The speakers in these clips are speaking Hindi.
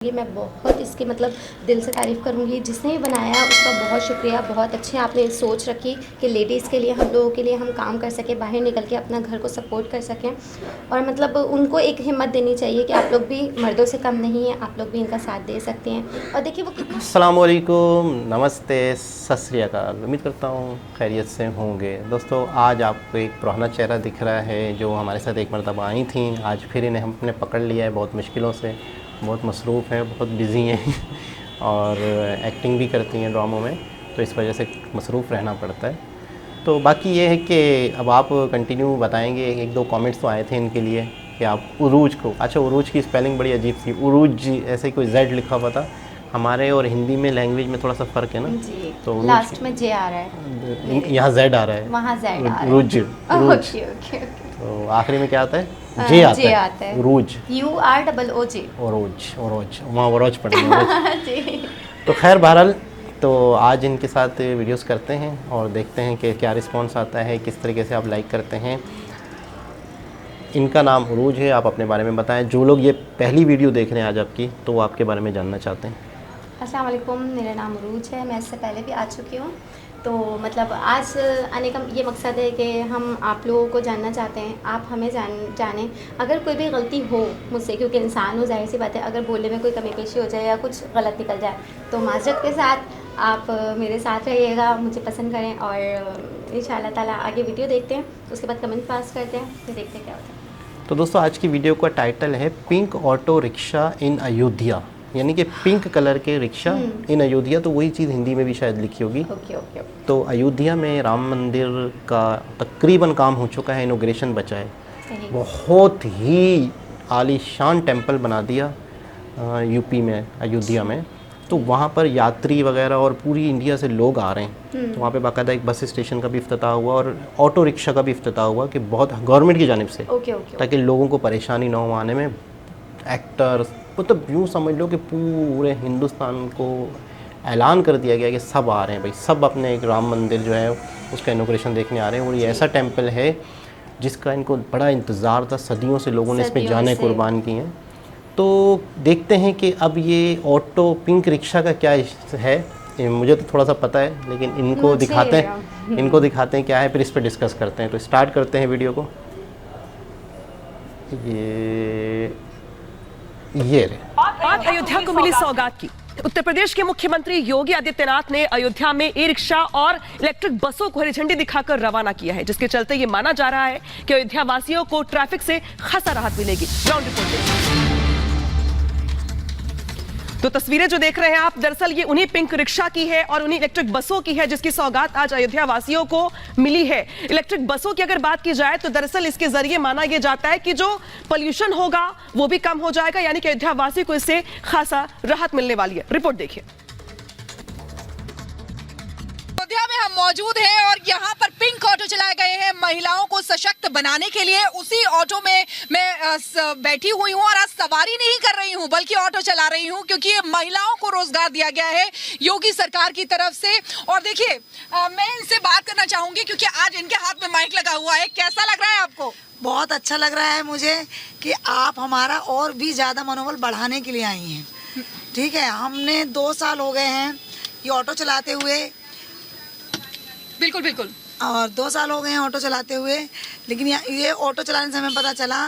ये मैं बहुत इसकी मतलब दिल से तारीफ़ करूँगी। जिसने ये बनाया उसका बहुत शुक्रिया। बहुत अच्छे आपने सोच रखी कि लेडीज़ के लिए, हम लोगों के लिए हम काम कर सकें, बाहर निकल के अपना घर को सपोर्ट कर सकें। और मतलब उनको एक हिम्मत देनी चाहिए कि आप लोग भी मर्दों से कम नहीं हैं, आप लोग भी इनका साथ दे सकते हैं। और देखिए वो कितना। अस्सलाम वालेकुम, नमस्ते, सत श्री अकाल। उम्मीद करता हूँ खैरियत से होंगे। दोस्तों, आज आपको एक पुराना चेहरा दिख रहा है जो हमारे साथ एक मरतबा आई थी। आज फिर इन्हें हमने पकड़ लिया है बहुत मुश्किलों से। बहुत मसरूफ़ हैं, बहुत बिज़ी हैं और एक्टिंग भी करती हैं ड्रामों में, तो इस वजह से मसरूफ़ रहना पड़ता है। तो बाकी ये है कि अब आप कंटिन्यू बताएंगे। एक दो कमेंट्स तो आए थे इनके लिए कि आप उरूज को, अच्छा उरूज की स्पेलिंग बड़ी अजीब थी, उरूज ऐसे कोई जेड लिखा हुआ था। हमारे और हिंदी में लैंग्वेज में थोड़ा सा फ़र्क है ना, जी, तो लास्ट में जे आ रहा है, यहाँ जेड आ रहा है, वहाँ जेड आ रहा है। उरूज। Okay okay. तो आखिरी में क्या आता है? जे आता है, उरूज, UROOJ। ओरोज, वहाँ ओरोज पढ़ेंगे। तो खैर बहरहाल, तो आज इनके साथ वीडियोस करते हैं और देखते हैं कि क्या रिस्पांस आता है, किस तरीके से आप लाइक करते हैं। इनका नाम उरूज है। आप अपने बारे में बताएं। जो लोग ये पहली वीडियो देख रहे हैं आज आपकी, तो वो आपके बारे में जानना चाहते हैं। अस्सलाम वालेकुम, मेरा नाम उरूज है। मैं इससे पहले भी आ चुकी हूँ। तो मतलब आज आने का ये मकसद है कि हम आप लोगों को जानना चाहते हैं, आप हमें जानें। अगर कोई भी गलती हो मुझसे, क्योंकि इंसान हो, जाहिर सी बात है, अगर बोलने में कोई कमी पेशी हो जाए या कुछ गलत निकल जाए, तो माज़रत के साथ आप मेरे साथ रहिएगा, मुझे पसंद करें और इंशाअल्लाह ताला आगे वीडियो देखते हैं, उसके बाद कमेंट पास करते हैं, फिर देखते हैं क्या होता है। तो दोस्तों, आज की वीडियो का टाइटल है पिंक ऑटो रिक्शा इन अयोध्या, यानी कि पिंक कलर के रिक्शा इन अयोध्या। तो वही चीज़ हिंदी में भी शायद लिखी होगी। Okay okay. तो अयोध्या में राम मंदिर का तकरीबन काम हो चुका है, इनॉग्रेशन बचा है। बहुत ही आलीशान टेंपल बना दिया यूपी में, अयोध्या में। तो वहाँ पर यात्री वगैरह और पूरी इंडिया से लोग आ रहे हैं। तो वहाँ पे बाकायदा एक बस स्टेशन का भी इफ्तिताह हुआ और ऑटो रिक्शा का भी इफ्तिताह हुआ, कि बहुत गवर्नमेंट की जानिब से, ताकि लोगों को परेशानी ना हो आने में। एक्टर्स, मतलब यूँ समझ लो कि पूरे हिंदुस्तान को ऐलान कर दिया गया कि सब आ रहे हैं भाई, सब अपने एक राम मंदिर जो है उसका इनॉग्रेशन देखने आ रहे हैं। और ये ऐसा टेंपल है जिसका इनको बड़ा इंतज़ार था, सदियों से लोगों ने इसमें जाने कुर्बान किए हैं। तो देखते हैं कि अब ये ऑटो पिंक रिक्शा का क्या है। मुझे तो थोड़ा सा पता है, लेकिन इनको दिखाते हैं क्या है, फिर इस पर डिस्कस करते हैं। तो स्टार्ट करते हैं वीडियो को। ये बात अयोध्या को मिली सौगात की। उत्तर प्रदेश के मुख्यमंत्री योगी आदित्यनाथ ने अयोध्या में ई रिक्शा और इलेक्ट्रिक बसों को हरी झंडी दिखाकर रवाना किया है, जिसके चलते ये माना जा रहा है कि अयोध्या वासियों को ट्रैफिक से खासा राहत मिलेगी। Ground report. तो तस्वीरें जो देख रहे हैं आप, दरअसल ये उन्हीं पिंक रिक्शा की है और उन्हीं इलेक्ट्रिक बसों की है जिसकी सौगात आज अयोध्या वासियों को मिली है। इलेक्ट्रिक बसों की अगर बात की जाए तो दरअसल इसके जरिए माना यह जाता है कि जो पोल्यूशन होगा वो भी कम हो जाएगा, यानी कि अयोध्या वासियों को इससे खासा राहत मिलने वाली है। रिपोर्ट देखिए। अयोध्या में हम मौजूद हैं और यहाँ पर पिंक ऑटो चलाए गए हैं महिलाओं को सशक्त बनाने के लिए। उसी ऑटो में मैं बैठी हुई हूँ और आज सवारी नहीं कर रही हूँ बल्कि ऑटो चला रही हूँ, क्योंकि ये महिलाओं को रोजगार दिया गया है योगी सरकार की तरफ से। और देखिए, मैं इनसे बात करना चाहूंगी क्योंकि आज इनके हाथ में माइक लगा हुआ है। कैसा लग रहा है आपको? बहुत अच्छा लग रहा है मुझे कि आप हमारा और भी ज्यादा मनोबल बढ़ाने के लिए आई हैं। ठीक है, हमने 2 साल हो गए हैं ये ऑटो चलाते हुए। बिल्कुल बिल्कुल। और 2 साल हो गए हैं ऑटो चलाते हुए, लेकिन ये ऑटो चलाने से हमें पता चला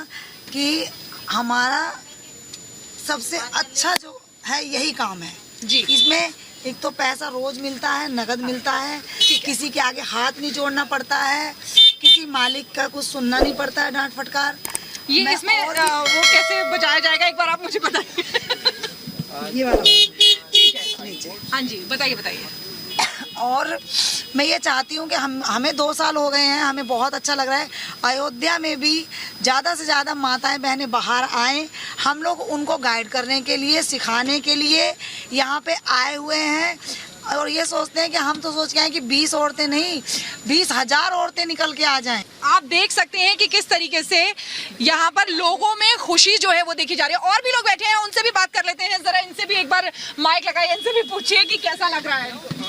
कि हमारा सबसे अच्छा जो है यही काम है जी। इसमें एक तो पैसा रोज मिलता है, नगद मिलता है, किसी के आगे हाथ नहीं जोड़ना पड़ता है, किसी मालिक का कुछ सुनना नहीं पड़ता है, डांट फटकार। ये इसमें वो कैसे बजाया जाएगा, एक बार आप मुझे बताइए। ये वाला ठीक है, नीचे। हाँ जी, बताइए बताइए। और मैं ये चाहती हूँ कि हमें 2 साल हो गए हैं, हमें बहुत अच्छा लग रहा है। अयोध्या में भी ज़्यादा से ज़्यादा माताएं बहनें बाहर आएँ, हम लोग उनको गाइड करने के लिए, सिखाने के लिए यहाँ पे आए हुए हैं। और ये सोचते हैं कि हम तो सोच के आए कि 20 औरतें नहीं, 20,000 औरतें निकल के आ जाएं। आप देख सकते हैं कि किस तरीके से यहाँ पर लोगों में खुशी जो है वो देखी जा रही है। और भी लोग बैठे हैं, उनसे भी बात कर लेते हैं। जरा इनसे भी एक बार माइक लगाइए, इनसे भी पूछिए कि कैसा लग रहा है।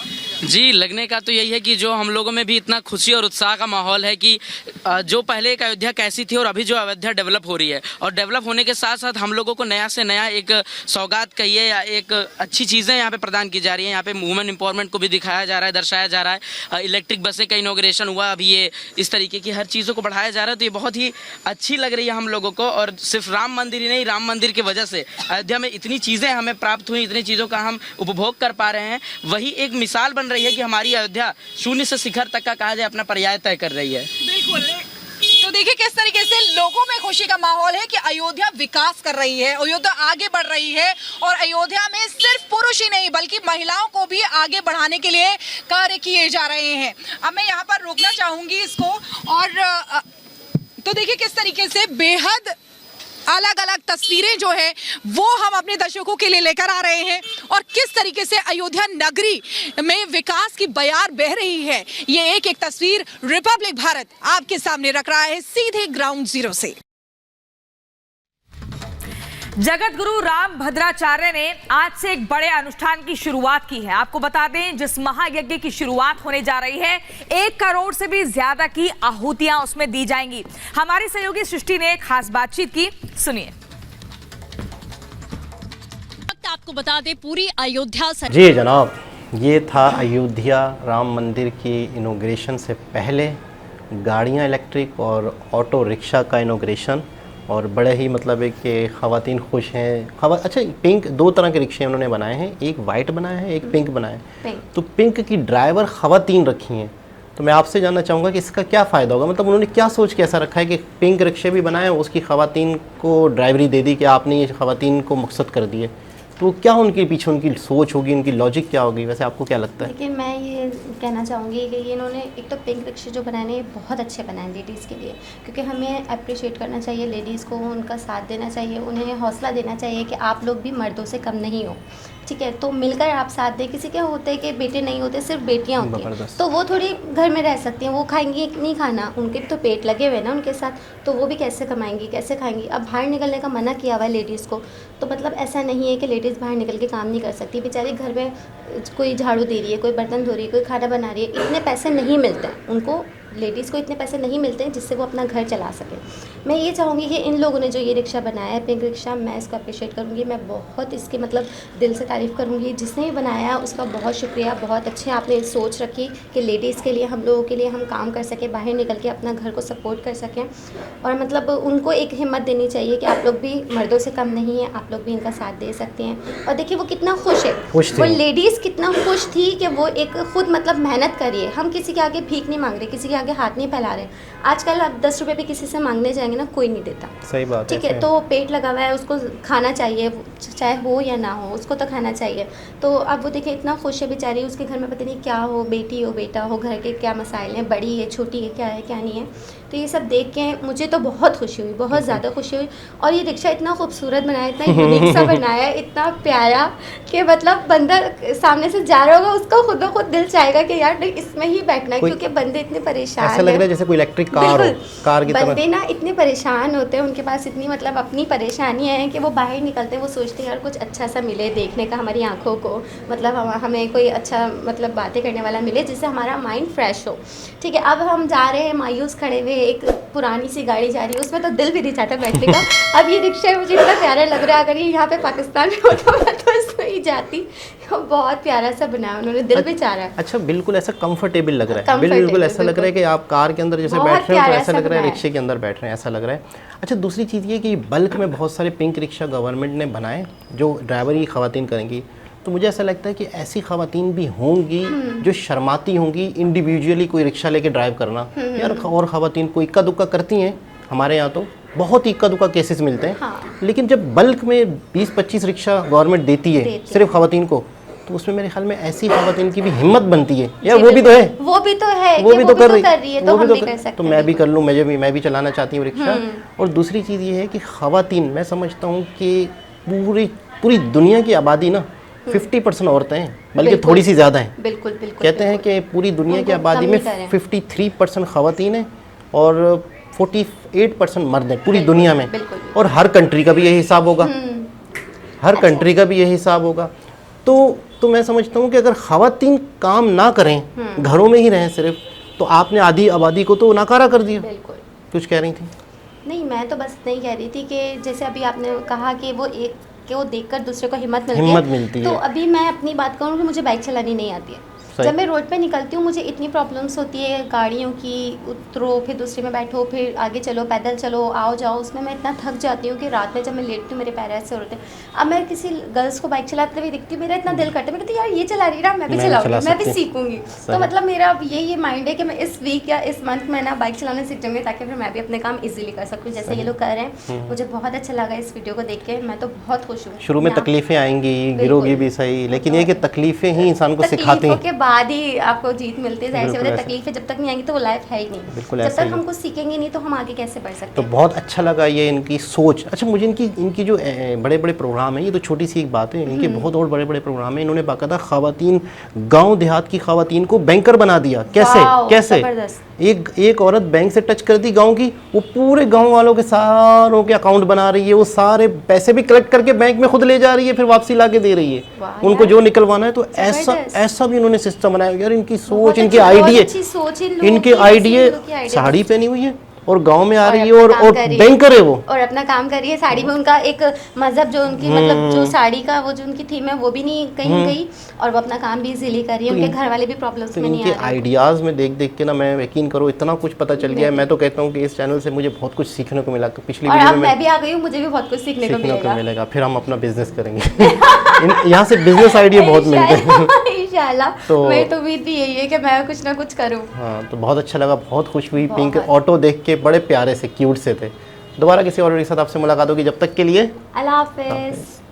जी, लगने का तो यही है कि जो हम लोगों में भी इतना खुशी और उत्साह का माहौल है कि जो पहले एक अयोध्या कैसी थी और अभी जो अयोध्या डेवलप हो रही है, और डेवलप होने के साथ साथ हम लोगों को नया से नया एक सौगात कहिए या एक अच्छी चीज़ें यहाँ पे प्रदान की जा रही हैं। यहाँ पे वुमेन एम्पावरमेंट को भी दिखाया जा रहा है, दर्शाया जा रहा है। इलेक्ट्रिक बसें का इनॉग्रेशन हुआ अभी, ये इस तरीके की हर चीज़ों को बढ़ाया जा रहा है, तो ये बहुत ही अच्छी लग रही है हम लोगों को। और सिर्फ राम मंदिर ही नहीं, राम मंदिर की वजह से अयोध्या में इतनी चीज़ें हमें प्राप्त हुई, इतनी चीज़ों का हम उपभोग कर पा रहे हैं, वही एक मिसाल बन रही है कि हमारी अयोध्या शून्य से शिखर तक का कहा जाए अपना पर्याय तय कर रही है। बिल्कुल। तो देखिए किस तरीके से लोगों में खुशी का माहौल है कि अयोध्या विकास कर रही है, अयोध्या आगे बढ़ रही है, और अयोध्या में सिर्फ पुरुष ही नहीं बल्कि महिलाओं को भी आगे बढ़ाने के लिए कार्य किए जा रहे हैं। अब मैं यहाँ पर रोकना चाहूंगी इसको, और तो देखिए किस तरीके से बेहद अलग अलग तस्वीरें जो है वो हम अपने दर्शकों के लिए लेकर आ रहे हैं, और किस तरीके से अयोध्या नगरी में विकास की बयार बह रही है, ये एक एक तस्वीर रिपब्लिक भारत आपके सामने रख रहा है सीधे ग्राउंड जीरो से। जगत गुरु राम भद्राचार्य ने आज से एक बड़े अनुष्ठान की शुरुआत की है। आपको बता दें, जिस महायज्ञ की शुरुआत होने जा रही है, 1 करोड़ से भी ज्यादा की आहुतियां उसमें दी जाएंगी। हमारी सहयोगी सृष्टि ने खास बातचीत की, सुनिए। आपको बता दें पूरी अयोध्या जी जनाब, ये था अयोध्या राम मंदिर की इनॉग्रेशन से पहले गाड़ियाँ इलेक्ट्रिक और ऑटो रिक्शा का इनॉग्रेशन, और बड़े ही मतलब है कि ख़वातीन खुश हैं। अच्छा, पिंक 2 तरह के रिक्शे उन्होंने बनाए हैं, एक वाइट बनाया है, एक पिंक बनाया है। तो पिंक की ड्राइवर ख़वातीन रखी हैं। तो मैं आपसे जानना चाहूँगा कि इसका क्या फ़ायदा होगा, मतलब उन्होंने क्या सोच के ऐसा रखा है कि पिंक रिक्शे भी बनाए, उसकी ख़वातीन को ड्राइवरी दे दी कि आपने ये ख़वातीन को मकसद कर दिए। तो क्या उनके पीछे उनकी सोच होगी, उनकी लॉजिक क्या होगी, वैसे आपको क्या लगता है? देखिए, मैं ये कहना चाहूँगी कि ये इन्होंने एक तो पिंक रिक्शे जो बनाए हैं बहुत अच्छे बनाए लेडीज़ के लिए, क्योंकि हमें अप्रिशिएट करना चाहिए लेडीज़ को, उनका साथ देना चाहिए, उन्हें हौसला देना चाहिए कि आप लोग भी मर्दों से कम नहीं हो, ठीक है। तो मिलकर आप साथ दें। किसी के होते हैं कि बेटे नहीं होते, सिर्फ बेटियां होती हैं, तो वो थोड़ी घर में रह सकती हैं, वो खाएंगी नहीं खाना, उनके तो पेट लगे हुए ना उनके साथ, तो वो भी कैसे कमाएंगी, कैसे खाएंगी। अब बाहर निकलने का मना किया हुआ है लेडीज़ को, तो मतलब ऐसा नहीं है कि लेडीज़ बाहर निकल के काम नहीं कर सकती। बेचारी घर में कोई झाड़ू दे रही है, कोई बर्तन धो रही है, कोई खाना बना रही है, इतने पैसे नहीं मिलते हैं उनको, लेडीज़ को इतने पैसे नहीं मिलते हैं जिससे वो अपना घर चला सकें। मैं ये चाहूँगी कि इन लोगों ने जो ये रिक्शा बनाया है, पिंक रिक्शा, मैं इसको अप्रिशिएट करूँगी, मैं बहुत इसकी मतलब दिल से तारीफ़ करूँगी। जिसने ये बनाया उसका बहुत शुक्रिया, बहुत अच्छे आपने सोच रखी कि लेडीज़ के लिए, हम लोगों के लिए हम काम कर सकें, बाहर निकल के अपना घर को सपोर्ट कर सकें, और मतलब उनको एक हिम्मत देनी चाहिए कि आप लोग भी मर्दों से कम नहीं हैं, आप लोग भी इनका साथ दे सकते हैं। और देखिए वो कितना खुश है, वो लेडीज़ कितना खुश थी कि वो एक खुद मतलब मेहनत करिए। हम किसी के आगे भीख नहीं मांग रहे, किसी के आगे हाथ नहीं फैला रहे। आजकल आप 10 रुपये भी किसी से मांगने जाएंगे ना, कोई नहीं देता। सही बात है, ठीक है। तो पेट लगा हुआ है, उसको खाना चाहिए, चाहे हो या ना हो, उसको तो खाना चाहिए। तो अब वो देखिए इतना खुश है बेचारी, उसके घर में पता नहीं क्या हो, बेटी हो बेटा हो, घर के क्या मसाइल हैं, बड़ी है छोटी है, क्या नहीं है। तो ये सब देख के मुझे तो बहुत खुशी हुई, बहुत ज़्यादा खुशी हुई। और ये रिक्शा इतना खूबसूरत बनाया, इतना यूनिक सा बनाया है, इतना प्यारा कि मतलब बंदा सामने से जा रहा होगा, उसका खुद ब खुद दिल चाहेगा कि यार इसमें ही बैठना है, क्योंकि बंदे इतने परेशान ऐसा लग रहा है जैसे कोई इलेक्ट्रिक कार हो, कार की तरह। बंदे ना इतने परेशान होते हैं, उनके पास इतनी मतलब अपनी परेशानियां हैं कि वो बाहर निकलते हैं, वो सोचते हैं यार कुछ अच्छा सा मिले देखने का हमारी आंखों को, मतलब हमें कोई अच्छा मतलब बातें करने वाला मिले जिससे हमारा माइंड फ्रेश हो। ठीक है। अब हम जा रहे हैं मायूस खड़े हुए, एक पुरानी सी गाड़ी जा रही है, उसमें तो दिल भी नहीं चाहता बैठने का। अब ये रिक्शा मुझे इतना प्यारा लग रहा है, अगर ये यहाँ पे पाकिस्तान में होता मैं तो इसमें ही जाती। बहुत प्यारा सा बनाया उन्होंने, दिल भी चाह रहा है। अच्छा, बिल्कुल ऐसा कंफर्टेबल लग रहा है, बिल्कुल ऐसा लग रहा है कि आप कार के अंदर जैसे बैठ रहे हो, तो ऐसा लग रहा है रिक्शे के अंदर बैठ रहे हैं, ऐसा लग रहा है। अच्छा, दूसरी चीज़ ये कि बल्क में बहुत सारे पिंक रिक्शा गवर्नमेंट ने बनाए जो ड्राइवर ही ख़वातीन करेंगी। तो मुझे ऐसा लगता है कि ऐसी ख़वातीन भी होंगी जो शर्माती होंगी इंडिविजुअली कोई रिक्शा लेके ड्राइव करना। यार, और ख़वातीन को इक्का दुक्का करती हैं, हमारे यहाँ तो बहुत इक्का दुक्का केसेस मिलते हैं। हाँ। लेकिन जब बल्क में 20-25 रिक्शा गवर्नमेंट देती है सिर्फ ख़वातीन को, तो उसमें मेरे ख्याल में ऐसी ख़वातीन की भी हिम्मत बनती है, यार वो भी तो है, वो भी तो है, वो भी तो कर रही है, तो हम भी कर सकते हैं। तो मैं भी कर लूँ, मैं भी चलाना चाहती हूँ रिक्शा। और दूसरी चीज़ ये है कि ख़वातीन, मैं समझता हूँ कि पूरी दुनिया की आबादी ना 50% औरतें हैं, बल्कि थोड़ी सी ज़्यादा हैं। बिल्कुल। कहते हैं कि पूरी दुनिया की आबादी में 53% ख़वातीन हैं और 48% मर्द हैं पूरी दुनिया में। और हर कंट्री का भी यही हिसाब होगा, हर कंट्री का भी यही हिसाब होगा। तो तो मैं समझता हूँ कि अगर ख़वातीन काम ना करें, घरों में ही रहें सिर्फ, तो आपने आधी आबादी को तो नाकारा कर दिया। बिल्कुल। कुछ कह रही थी? नहीं, मैं तो बस नहीं कह रही थी कि जैसे अभी आपने कहा कि वो एक कि वो देखकर दूसरे को हिम्मत मिलती है। तो अभी मैं अपनी बात करूँ कि मुझे बाइक चलानी नहीं आती है। जब मैं रोड पे निकलती हूँ मुझे इतनी प्रॉब्लम्स होती है गाड़ियों की, उतरो फिर दूसरे में बैठो, फिर आगे चलो, पैदल चलो, आओ जाओ, उसमें मैं इतना थक जाती हूँ कि रात में जब मैं लेटती हूँ मेरे पैर ऐसे होते हैं। अब मैं किसी गर्ल्स को बाइक चलाते हुए दिखती हूँ, मेरा इतना दिल करता है, मैं कहती यार ये चला रही ना, मैं भी चलाऊंगी, मैं भी सीखूंगी। तो मतलब मेरा अब यही माइंड है कि मैं इस वीक या इस मंथ में ना बाइक चलाना सीख जाऊँगी, ताकि फिर मैं भी अपने काम ईजिली कर सकूँ जैसे ये लोग कर रहे हैं। मुझे बहुत अच्छा लगा इस वीडियो को देख के, मैं तो बहुत खुश हूँ। शुरू में तकलीफें आएंगी, गिरोगी भी सही, लेकिन ये कि तकलीफें ही इंसान को सिखाती हैं। के बाद ही आपको जीत मिलती है। जाहिर सी बात है, तकलीफें जब तक नहीं आएंगी तो वो लाइफ है ही नहीं। जब तक हम कुछ सीखेंगे नहीं तो हम आगे कैसे बढ़ सकते हैं। तो बहुत अच्छा लगा ये इनकी सोच। अच्छा, मुझे इनकी जो बड़े बड़े प्रोग्राम है, ये तो छोटी सी एक बात है, इनके बहुत और बड़े बड़े प्रोग्राम है। इन्होंने बाकायदा खवातीन, गांव देहात की खवातीन को बैंकर बना दिया। कैसे एक औरत बैंक से टच कर दी गांव की, वो पूरे गांव वालों के सारों के अकाउंट बना रही है, वो सारे पैसे भी कलेक्ट करके बैंक में खुद ले जा रही है, फिर वापसी ला के दे रही है उनको जो निकलवाना है। तो ऐसा भी इन्होंने सिस्टम बनाया यार। इनकी सोच, इनके आइडिया, साड़ी पहनी हुई है और गांव में आ रही है और बैंकर है वो, और अपना काम कर रही है। साड़ी में उनका एक मजहब जो उनकी मतलब जो साड़ी का वो जो उनकी थीम है वो भी नहीं कहीं गई, और वो अपना काम भी इजीली कर रही है। उनके घर वाले भी प्रॉब्लम्स में नहीं आ रहे। इनके आइडियाज में देख देख के ना, मैं यकीन करो इतना कुछ पता चल गया है। मैं तो कहता हूँ कि इस चैनल से मुझे बहुत कुछ सीखने को मिला। पिछली वीडियो में मैं भी आ गई हूँ, मुझे भी बहुत कुछ सीखने को मिलेगा। फिर हम अपना बिजनेस करेंगे। यहाँ से बिजनेस आइडिया बहुत मिलते हैं इंशाल्लाह। तो मेरी तो उम्मीद भी यही है कि मैं कुछ ना कुछ करूँ। हाँ, तो बहुत अच्छा लगा, बहुत खुश हुई। पिंक ऑटो देख के बड़े प्यारे से, क्यूट से थे। दोबारा किसी और के साथ आपसे मुलाकात होगी, जब तक के लिए अल्लाह हाफिज़।